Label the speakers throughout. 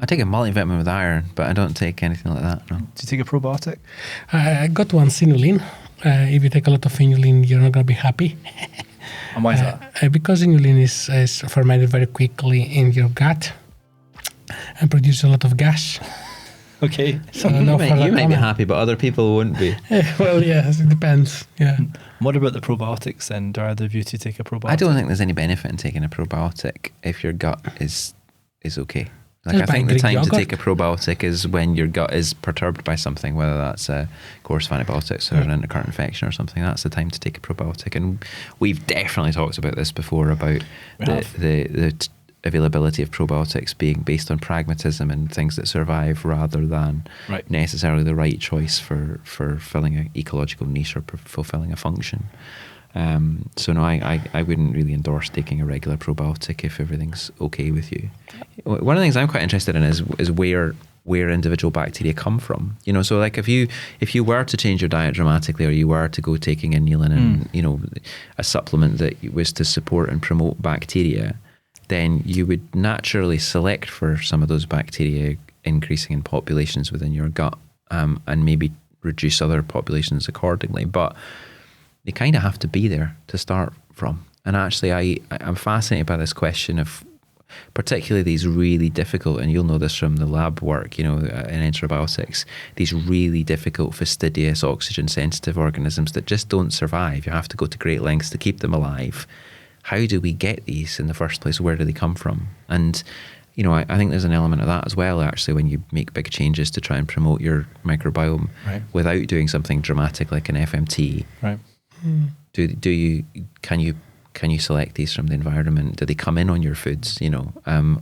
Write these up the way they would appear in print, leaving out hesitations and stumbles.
Speaker 1: take a multivitamin with iron, but I don't take anything like that. No.
Speaker 2: Do you take a probiotic?
Speaker 3: I got one, inulin. If you take a lot of inulin, you're not going to be happy.
Speaker 2: And why is that?
Speaker 3: Because inulin is fermented very quickly in your gut and produces a lot of gas.
Speaker 2: Okay.
Speaker 3: So
Speaker 1: you might be happy, but other people won't be.
Speaker 3: Well, yes, it depends. Yeah.
Speaker 2: What about the probiotics then? Do either of you to take a probiotic?
Speaker 1: I don't think there's any benefit in taking a probiotic if your gut is okay. Like, I think the time to take a probiotic is when your gut is perturbed by something, whether that's a course of antibiotics or an intercurrent infection or something. That's the time to take a probiotic. And we've definitely talked about this before, about the availability of probiotics being based on pragmatism and things that survive rather than necessarily the right choice for filling an ecological niche or fulfilling a function. So no, I wouldn't really endorse taking a regular probiotic if everything's okay with you. One of the things I'm quite interested in is where individual bacteria come from. You know, so like if you were to change your diet dramatically, or you were to go taking inulin and you know, a supplement that was to support and promote bacteria, then you would naturally select for some of those bacteria increasing in populations within your gut, and maybe reduce other populations accordingly. But they kind of have to be there to start from. And actually, I'm fascinated by this question of particularly these really difficult, and you'll know this from the lab work, you know, in enterobiotics, these really difficult, fastidious, oxygen-sensitive organisms that just don't survive. You have to go to great lengths to keep them alive. How do we get these in the first place? Where do they come from? And you know, I think there's an element of that as well, actually, when you make big changes to try and promote your microbiome without doing something dramatic like an FMT.
Speaker 2: Right.
Speaker 1: Can you select these from the environment? Do they come in on your foods, you know,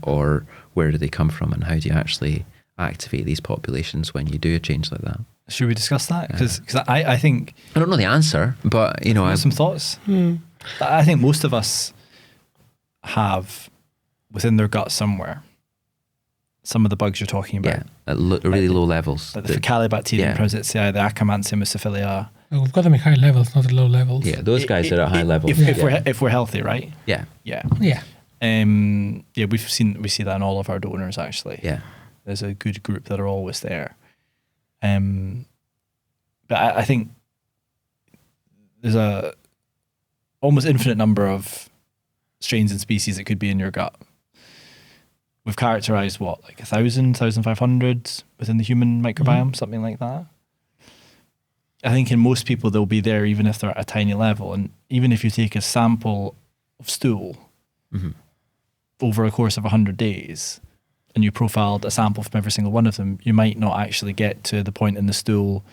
Speaker 1: or where do they come from, and how do you actually activate these populations when you do a change like that?
Speaker 2: Should we discuss that? Because I think
Speaker 1: I don't know the answer, but you know,
Speaker 2: I have some thoughts. I think most of us have within their gut somewhere some of the bugs you're talking about.
Speaker 1: Yeah, at really low levels.
Speaker 2: Like the Fecalibacterium Parasitia, the Akkermansia mucipilia.
Speaker 3: We've got them at high levels, not at low levels.
Speaker 1: Yeah, those guys are at high levels.
Speaker 2: If we're healthy, right?
Speaker 1: Yeah.
Speaker 2: We see that in all of our donors, actually.
Speaker 1: Yeah.
Speaker 2: There's a good group that are always there. But I think there's a almost infinite number of strains and species that could be in your gut. We've characterized what, like 1,000, 1,500 within the human microbiome, something like that. I think in most people they'll be there even if they're at a tiny level. And even if you take a sample of stool over a course of 100 days and you profiled a sample from every single one of them, you might not actually get to the point in the stool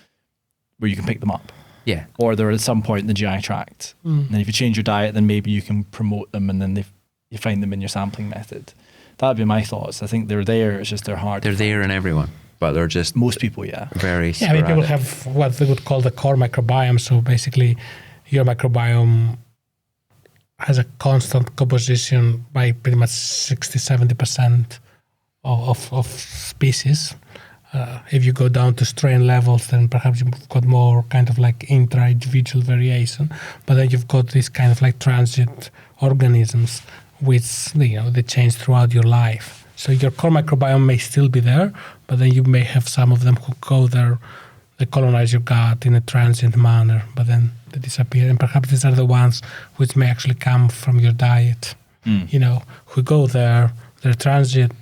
Speaker 2: where you can pick them up.
Speaker 1: Yeah.
Speaker 2: Or they're at some point in the GI tract. And then if you change your diet, then maybe you can promote them, and then you find them in your sampling method. That would be my thoughts. I think they're there, it's just they're hard.
Speaker 1: They're there in everyone, but they're just...
Speaker 2: Most people,
Speaker 1: very sporadic.
Speaker 3: I mean, people have what they would call the core microbiome. So basically, your microbiome has a constant composition by pretty much 60-70% of species. If you go down to strain levels, then perhaps you've got more kind of like intra-individual variation. But then you've got these kind of like transient organisms which, you know, they change throughout your life. So your core microbiome may still be there, but then you may have some of them who go there, they colonize your gut in a transient manner, but then they disappear. And perhaps these are the ones which may actually come from your diet, you know, who go there, they're transient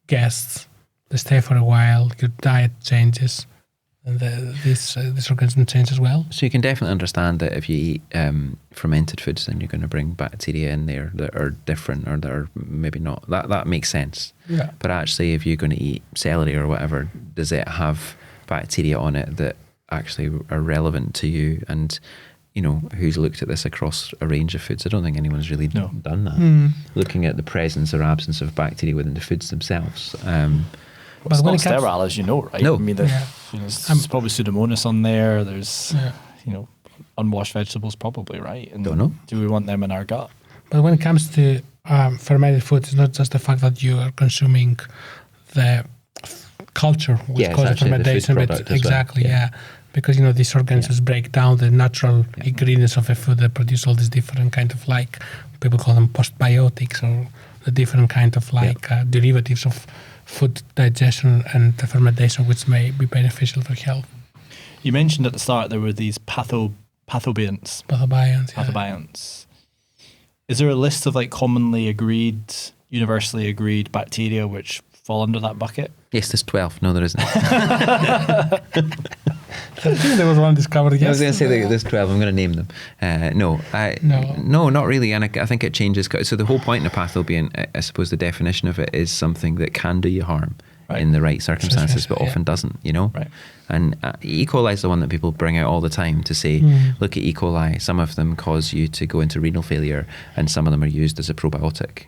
Speaker 3: guests, they stay for a while, your diet changes, and this organism changes as well.
Speaker 1: So you can definitely understand that if you eat fermented foods, then you're going to bring bacteria in there that are different, or that are maybe not. That makes sense.
Speaker 3: Yeah.
Speaker 1: But actually, if you're going to eat celery or whatever, does it have bacteria on it that actually are relevant to you? And you know, who's looked at this across a range of foods? I don't think anyone's really done that. Looking at the presence or absence of bacteria within the foods themselves.
Speaker 2: But it's not sterile, as you know, right?
Speaker 1: No.
Speaker 2: I mean, there's probably Pseudomonas on there. There's, you know, unwashed vegetables probably, right? And
Speaker 1: don't know.
Speaker 2: Do we want them in our gut?
Speaker 3: But when it comes to fermented foods, it's not just the fact that you are consuming the culture, which causes fermentation, but exactly, because you know these organisms break down the natural ingredients of a food that produce all these different kind of like, people call them postbiotics, or the different kind of like derivatives of food digestion and the fermentation, which may be beneficial for health.
Speaker 2: You mentioned at the start there were these pathobionts.
Speaker 3: Pathobionts. Yeah.
Speaker 2: Pathobionts. Is there a list of like commonly agreed, universally agreed bacteria which fall under that bucket?
Speaker 1: Yes, there's 12. No, there isn't.
Speaker 3: I think there was one discovered yesterday.
Speaker 1: I was going to say there's 12. I'm going to name them. No, not really. And I think it changes. So the whole point in a pathobiont, I suppose the definition of it is something that can do you harm in the right circumstances, but often doesn't, you know?
Speaker 2: Right.
Speaker 1: And E. coli is the one that people bring out all the time to say, look at E. coli. Some of them cause you to go into renal failure, and some of them are used as a probiotic.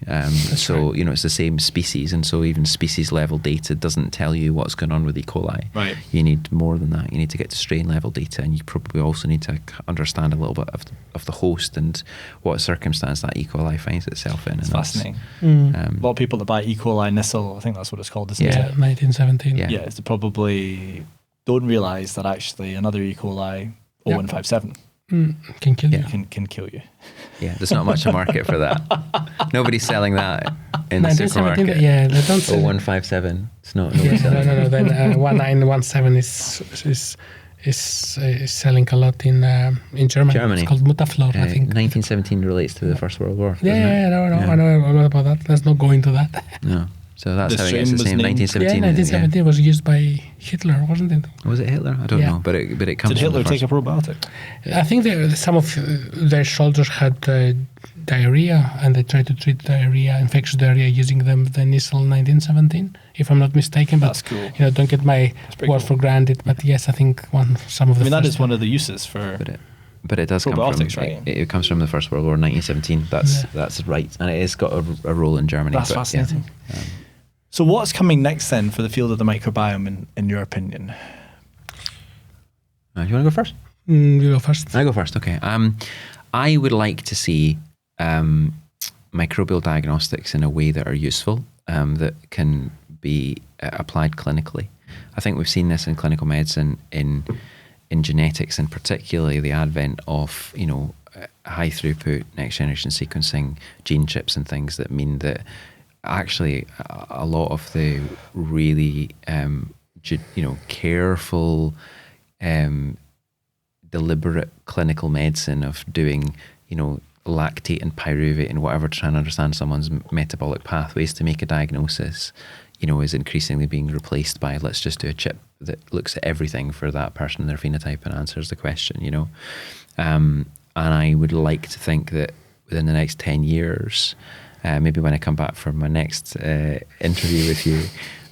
Speaker 1: So, you know, it's the same species. And so even species level data doesn't tell you what's going on with E. coli.
Speaker 2: Right.
Speaker 1: You need more than that. You need to get to strain level data, and you probably also need to understand a little bit of the host and what circumstance that E. coli finds itself in.
Speaker 2: It's fascinating.
Speaker 1: A
Speaker 2: lot of people that buy E. coli Nissel, I think that's what it's called, isn't
Speaker 3: Yeah,
Speaker 2: it?
Speaker 3: 1917.
Speaker 2: Yeah, it's probably don't realise that actually another E. coli 0157
Speaker 3: Can kill you.
Speaker 2: can kill you.
Speaker 1: Yeah, there's not much a market for that. Nobody's selling that in the
Speaker 3: 1917.
Speaker 1: supermarket.
Speaker 3: Yeah, they don't sell.
Speaker 1: 0157. It's not.
Speaker 3: Yeah,
Speaker 1: Nobody's selling
Speaker 3: no. Then 1917 is selling a lot in Germany. It's called Mutaflor, I think.
Speaker 1: 1917 relates to the First World War.
Speaker 3: I know a lot about that. Let's not go into that.
Speaker 1: No. So that's
Speaker 2: The
Speaker 1: how it gets its
Speaker 2: strain
Speaker 1: name.
Speaker 2: was
Speaker 1: 1917.
Speaker 3: Yeah, 1917 was used by Hitler, wasn't it?
Speaker 1: Was it Hitler? I don't know, but it comes.
Speaker 2: Did Hitler
Speaker 1: from the
Speaker 2: take a probiotic?
Speaker 3: I think some of their soldiers had diarrhea, and they tried to treat diarrhea, infectious diarrhea, using the Nissel 1917, if I'm not mistaken. But,
Speaker 2: That's cool.
Speaker 3: You know, don't get my word for granted. But yes, I think some of the.
Speaker 2: I mean, that is one of the uses for.
Speaker 1: But it does come from
Speaker 2: probiotics, right?
Speaker 1: It comes from the First World War, 1917. That's right, and it has got a role in Germany.
Speaker 2: That's fascinating.
Speaker 1: Yeah.
Speaker 2: So what's coming next then for the field of the microbiome, in your opinion?
Speaker 1: You want to go first?
Speaker 3: You go first.
Speaker 1: I go first. Okay. I would like to see microbial diagnostics in a way that are useful, that can be applied clinically. I think we've seen this in clinical medicine, in genetics, and particularly the advent of, you know, high throughput next generation sequencing, gene chips and things that mean that actually a lot of the really careful, deliberate clinical medicine of doing, you know, lactate and pyruvate and whatever to try and understand someone's metabolic pathways to make a diagnosis, you know, is increasingly being replaced by, let's just do a chip that looks at everything for that person and their phenotype and answers the question, you know. And I would like to think that within the next 10 years, maybe when I come back for my next interview with you,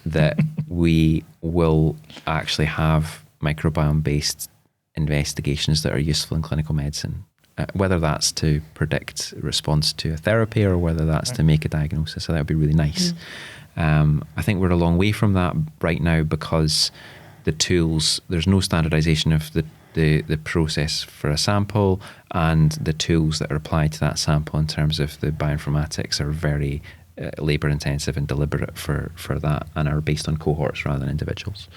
Speaker 1: that we will actually have microbiome-based investigations that are useful in clinical medicine, whether that's to predict response to a therapy or whether that's to make a diagnosis. So that would be really nice. I think we're a long way from that right now because the tools, there's no standardization of the process for a sample, and the tools that are applied to that sample in terms of the bioinformatics are very labour intensive and deliberate for that, and are based on cohorts rather than individuals.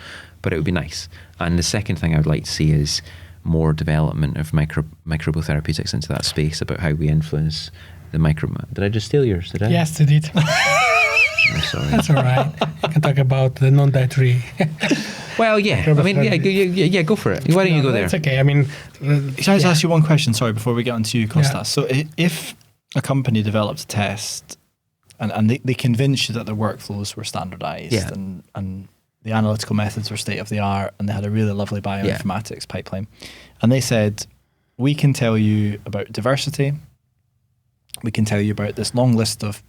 Speaker 1: But it would be nice. And the second thing I would like to see is more development of microbial therapeutics into that space, about how we influence the Did I just steal yours? Did I?
Speaker 3: Yes, you did.
Speaker 1: I'm sorry.
Speaker 3: That's all right. You can talk about the non-dietary.
Speaker 1: Well, yeah. I mean, yeah, go for it. Why don't you go there?
Speaker 3: It's okay. I mean,
Speaker 2: can I just ask you one question? Sorry, before we get on to you, Kostas. Yeah. So, if a company develops a test and they convinced you that their workflows were standardized and the analytical methods were state of the art, and they had a really lovely bioinformatics pipeline, and they said, we can tell you about diversity, we can tell you about this long list of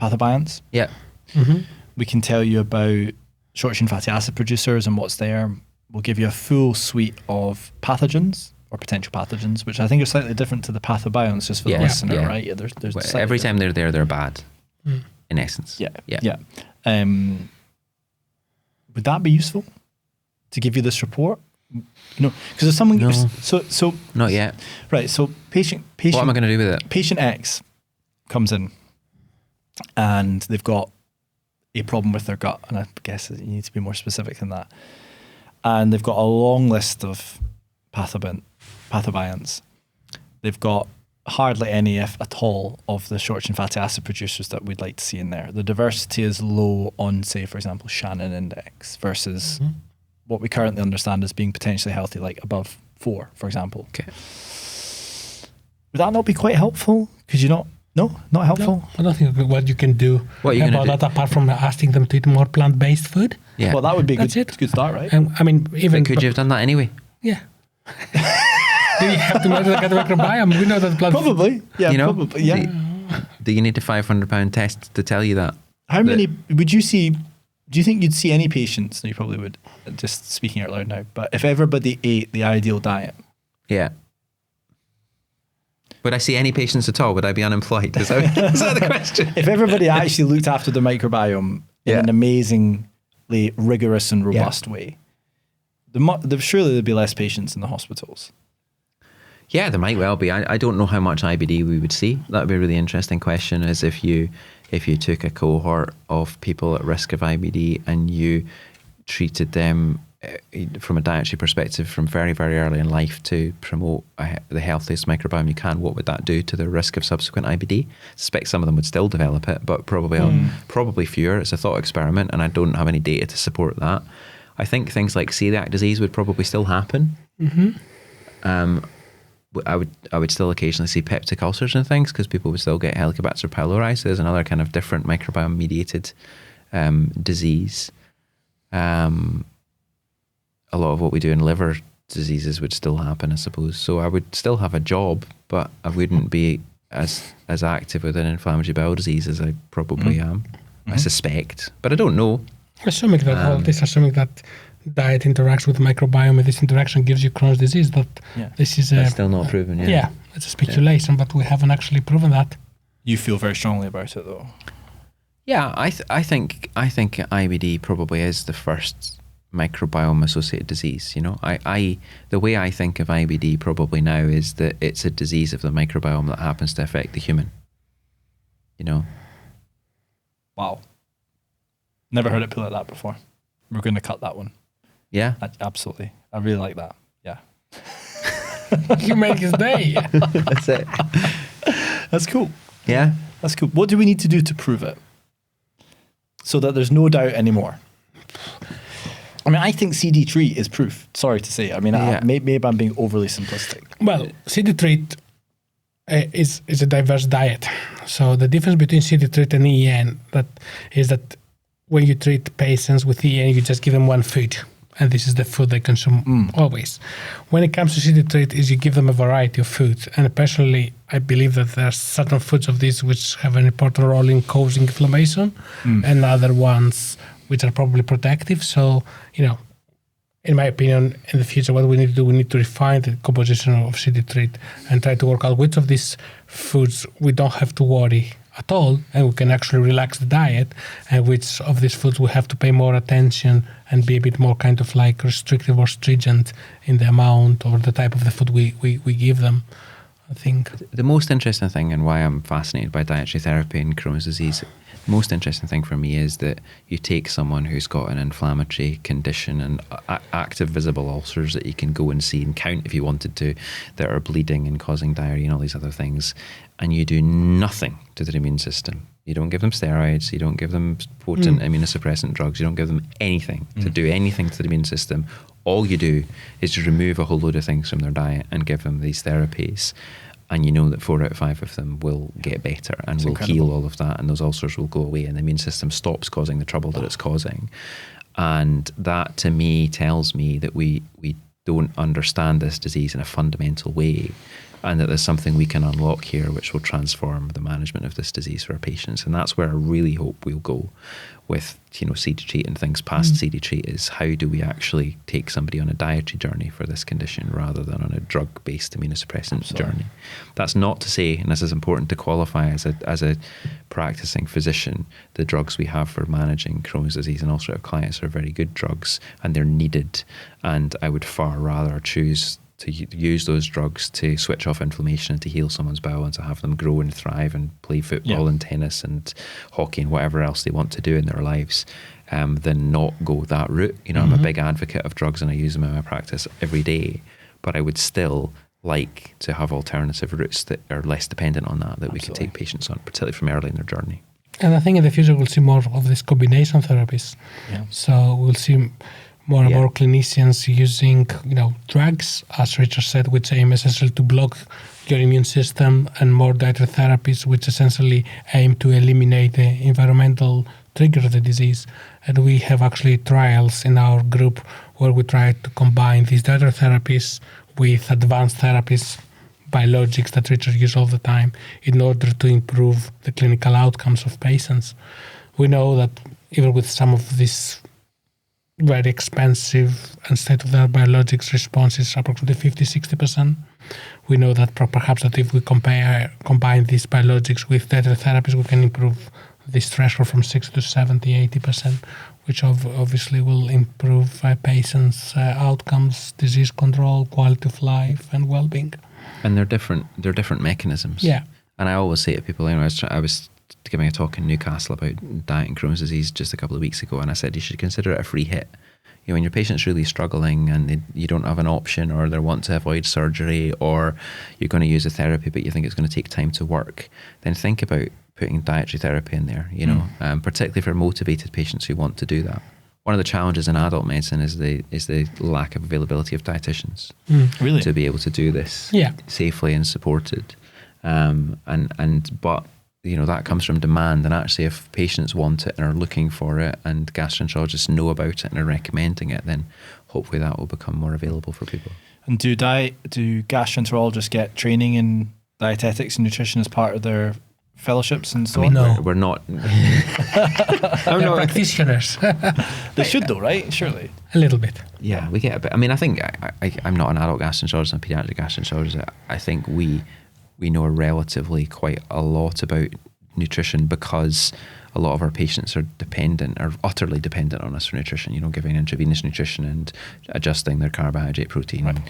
Speaker 2: pathobionts.
Speaker 1: Yeah.
Speaker 3: Mm-hmm.
Speaker 2: We can tell you about short chain fatty acid producers and what's there. We'll give you a full suite of pathogens or potential pathogens, which I think are slightly different to the pathobionts, just for the listener, right? Yeah, there's
Speaker 1: every time they're there, they're bad, in essence.
Speaker 2: Yeah. Would that be useful to give you this report? No, because if someone so
Speaker 1: not yet.
Speaker 2: Right. So patient.
Speaker 1: What am I going to do with it?
Speaker 2: Patient X comes in, and they've got a problem with their gut, and I guess you need to be more specific than that. And they've got a long list of pathobionts. They've got hardly any, if at all, of the short chain fatty acid producers that we'd like to see in there. The diversity is low on, say, for example, Shannon index versus what we currently understand as being potentially healthy, like above 4, for example.
Speaker 1: Okay.
Speaker 2: Would that not be quite helpful? Could you not? No, not helpful.
Speaker 3: No, I don't think what you can do about that apart from asking them to eat more plant-based food.
Speaker 1: Yeah.
Speaker 2: Well, that would be a
Speaker 3: That's
Speaker 2: good start, right?
Speaker 3: I mean, even
Speaker 1: Could you have done that anyway?
Speaker 3: Yeah. Do you have to measure the gut microbiome? We know that plant.
Speaker 2: Probably. Yeah,
Speaker 1: You know,
Speaker 2: probably. Yeah.
Speaker 1: Do you need a £500 test to tell you that?
Speaker 2: How many would you see? Do you think you'd see any patients? No, you probably would. Just speaking out loud now. But if everybody ate the ideal diet,
Speaker 1: Yeah. Would I see any patients at all? Would I be unemployed? Is that the question?
Speaker 2: if everybody actually looked after their microbiome in an amazingly rigorous and robust way, surely there'd be less patients in the hospitals.
Speaker 1: Yeah, there might well be. I don't know how much IBD we would see. That would be a really interesting question, is if you took a cohort of people at risk of IBD and you treated them from a dietary perspective from very, very early in life to promote the healthiest microbiome you can, what would that do to the risk of subsequent IBD? I suspect some of them would still develop it, but probably fewer. It's a thought experiment, and I don't have any data to support that. I think things like celiac disease would probably still happen. I would still occasionally see peptic ulcers and things because people would still get Helicobacter pylori. So there's another kind of different microbiome mediated disease. A lot of what we do in liver diseases would still happen, I suppose. So I would still have a job, but I wouldn't be as active within inflammatory bowel disease as I probably am. I suspect, but I don't know.
Speaker 3: Assuming that diet interacts with the microbiome and this interaction gives you Crohn's disease, this is
Speaker 1: That's still not proven. Yeah,
Speaker 3: it's a speculation, but we haven't actually proven that.
Speaker 2: You feel very strongly about it, though.
Speaker 1: Yeah, I think IBD probably is the first microbiome associated disease. You know, the way I think of IBD probably now is that it's a disease of the microbiome that happens to affect the human. You know.
Speaker 2: Wow. Never heard it put like that before. We're going to cut that one.
Speaker 1: Yeah.
Speaker 2: Absolutely. I really like that. Yeah.
Speaker 3: You make his day.
Speaker 1: That's it.
Speaker 2: That's cool.
Speaker 1: Yeah.
Speaker 2: That's cool. What do we need to do to prove it? So that there's no doubt anymore. I mean, I think CD treat is proof. Sorry to say. I mean, maybe I'm being overly simplistic.
Speaker 3: Well, CD treat is a diverse diet. So the difference between CD treat and EN is that when you treat patients with EN, you just give them one food, and this is the food they consume always. When it comes to CD treat, is you give them a variety of foods, and personally, I believe that there are certain foods of these which have an important role in causing inflammation, and other ones which are probably protective. So, you know, in my opinion, in the future, what we need to do, we need to refine the composition of CD treat and try to work out which of these foods we don't have to worry at all, and we can actually relax the diet, and which of these foods we have to pay more attention and be a bit more kind of like restrictive or stringent in the amount or the type of the food we give them. I think
Speaker 1: the most interesting thing, and why I'm fascinated by dietary therapy and Crohn's disease, the most interesting thing for me is that you take someone who's got an inflammatory condition and active visible ulcers that you can go and see and count if you wanted to, that are bleeding and causing diarrhea and all these other things, and you do nothing to their immune system. You don't give them steroids, you don't give them potent immunosuppressant drugs, you don't give them anything to do anything to the immune system. All you do is just remove a whole load of things from their diet and give them these therapies. And you know that 4 out of 5 of them will get better and will heal all of that, and those ulcers will go away, and the immune system stops causing the trouble that it's causing. And that, to me, tells me that we don't understand this disease in a fundamental way, and that there's something we can unlock here which will transform the management of this disease for our patients. And that's where I really hope we'll go with, you know, CD treat and things past CD treat, is how do we actually take somebody on a dietary journey for this condition rather than on a drug-based immunosuppressant journey. That's not to say, and this is important to qualify as a practicing physician, the drugs we have for managing Crohn's disease and ulcerative colitis are very good drugs, and they're needed, and I would far rather choose to use those drugs to switch off inflammation and to heal someone's bowel and to have them grow and thrive and play football and tennis and hockey and whatever else they want to do in their lives, than not go that route. You know, I'm a big advocate of drugs and I use them in my practice every day, but I would still like to have alternative routes that are less dependent on that we can take patients on, particularly from early in their journey.
Speaker 3: And I think in the future we'll see more of these combination therapies.
Speaker 2: Yeah.
Speaker 3: So we'll see more and more clinicians using, drugs, as Richard said, which aim essentially to block your immune system, and more dietary therapies, which essentially aim to eliminate the environmental trigger of the disease. And we have actually trials in our group where we try to combine these dietary therapies with advanced therapies, biologics that Richard uses all the time, in order to improve the clinical outcomes of patients. We know that even with some of these very expensive and state-of-the-art biologics, responses approximately 50-60%. We know that perhaps that if we combine these biologics with dietary therapies, we can improve this threshold from 60 to 70, 80%, which obviously will improve patients' outcomes, disease control, quality of life, and well-being.
Speaker 1: And they're different mechanisms.
Speaker 3: Yeah.
Speaker 1: And I always say to people, I was giving a talk in Newcastle about diet and Crohn's disease just a couple of weeks ago, and I said you should consider it a free hit. When your patient's really struggling and you don't have an option, or they want to avoid surgery, or you're going to use a therapy but you think it's going to take time to work, then think about putting dietary therapy in there, particularly for motivated patients who want to do that. One of the challenges in adult medicine is the lack of availability of dietitians
Speaker 2: really
Speaker 1: to be able to do this safely and supported. But that comes from demand, and actually if patients want it and are looking for it, and gastroenterologists know about it and are recommending it, then hopefully that will become more available for people.
Speaker 2: And do gastroenterologists get training in dietetics and nutrition as part of their fellowships and so on?
Speaker 3: No.
Speaker 1: We're not.
Speaker 3: I'm not practitioners.
Speaker 2: They should though, right? Surely.
Speaker 3: A little bit.
Speaker 1: Yeah, we get a bit. I think I'm not an adult gastroenterologist, I'm a pediatric gastroenterologist. I think we know relatively quite a lot about nutrition, because a lot of our patients are utterly dependent on us for nutrition, giving intravenous nutrition and adjusting their carbohydrate, protein,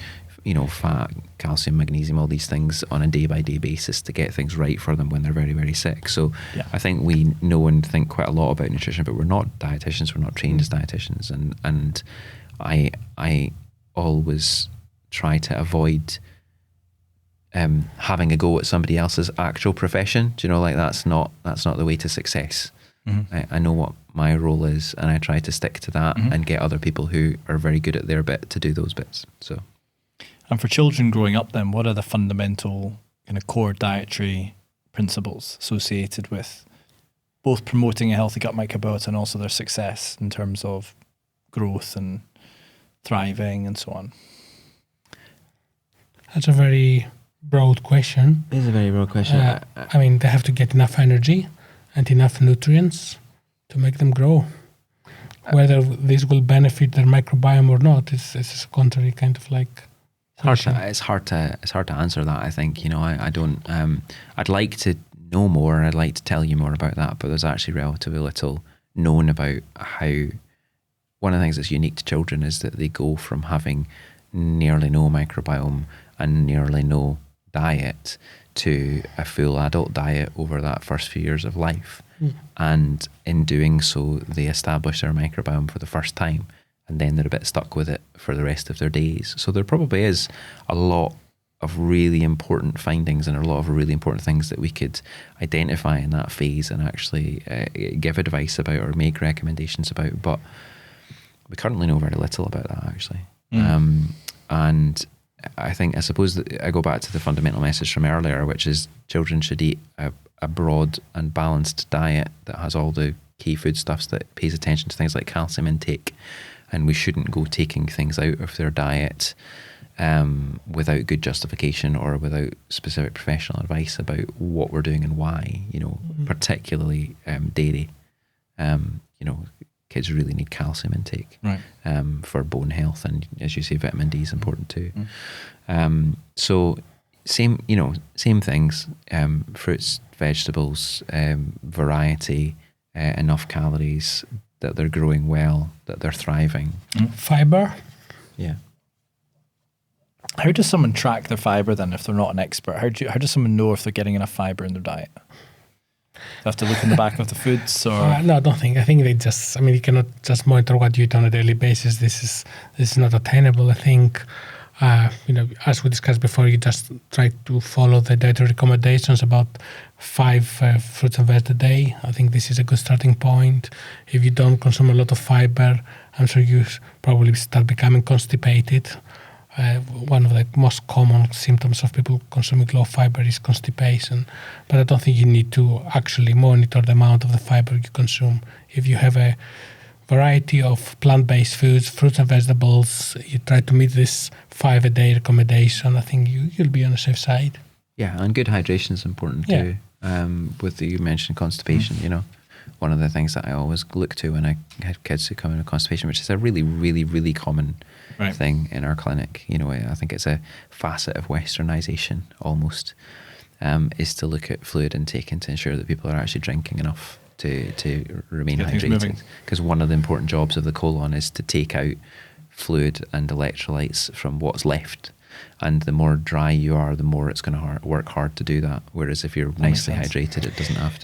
Speaker 1: fat, calcium, magnesium, all these things on a day-by-day basis to get things right for them when they're very, very sick. So I think we know and think quite a lot about nutrition, but we're not dietitians, we're not trained as dietitians. And I always try to avoid having a go at somebody else's actual profession. That's not the way to success. I know what my role is, and I try to stick to that and get other people who are very good at their bit to do those bits. So,
Speaker 2: and for children growing up, then what are the fundamental kind of core dietary principles associated with both promoting a healthy gut microbiota and also their success in terms of growth and thriving and so on?
Speaker 3: That's a very broad question.
Speaker 1: It is a very broad question.
Speaker 3: They have to get enough energy and enough nutrients to make them grow. Whether this will benefit their microbiome or not is a contrary kind of like.
Speaker 1: It's hard to answer that. I think I don't. I'd like to know more. I'd like to tell you more about that, but there's actually relatively little known about how. One of the things that's unique to children is that they go from having nearly no microbiome and nearly no diet to a full adult diet over that first few years of life. And in doing so, they establish their microbiome for the first time, and then they're a bit stuck with it for the rest of their days. So there probably is a lot of really important findings and a lot of really important things that we could identify in that phase and actually give advice about or make recommendations about, but we currently know very little about that actually. And I suppose that I go back to the fundamental message from earlier, which is children should eat a broad and balanced diet that has all the key foodstuffs, that pays attention to things like calcium intake, and we shouldn't go taking things out of their diet without good justification or without specific professional advice about what we're doing and why, particularly dairy. Kids really need calcium intake for bone health, and as you say, vitamin D is important too. So same things, fruits, vegetables, variety, enough calories, that they're growing well, that they're thriving.
Speaker 3: Fiber.
Speaker 1: Yeah.
Speaker 2: How does someone track their fiber then if they're not an expert? How does someone know if they're getting enough fiber in their diet? They have to look in the back of the foods, or
Speaker 3: no, I don't think. I think they just. You cannot just monitor what you eat on a daily basis. This is not attainable. I think As we discussed before, you just try to follow the dietary recommendations about 5 fruits and vegetables a day. I think this is a good starting point. If you don't consume a lot of fiber, I'm sure you probably start becoming constipated. One of the most common symptoms of people consuming low fiber is constipation. But I don't think you need to actually monitor the amount of the fiber you consume. If you have a variety of plant-based foods, fruits and vegetables, you try to meet this 5 a day recommendation, I think you'll be on the safe side.
Speaker 1: Yeah, and good hydration is important too. You mentioned constipation, one of the things that I always look to when I have kids who come in with constipation, which is a really, really, really common thing in our clinic. I think it's a facet of westernization almost, is to look at fluid intake and to ensure that people are actually drinking enough to remain hydrated. Because one of the important jobs of the colon is to take out fluid and electrolytes from what's left. And the more dry you are, the more it's going to work hard to do that. Whereas if you're nicely hydrated, it doesn't have to.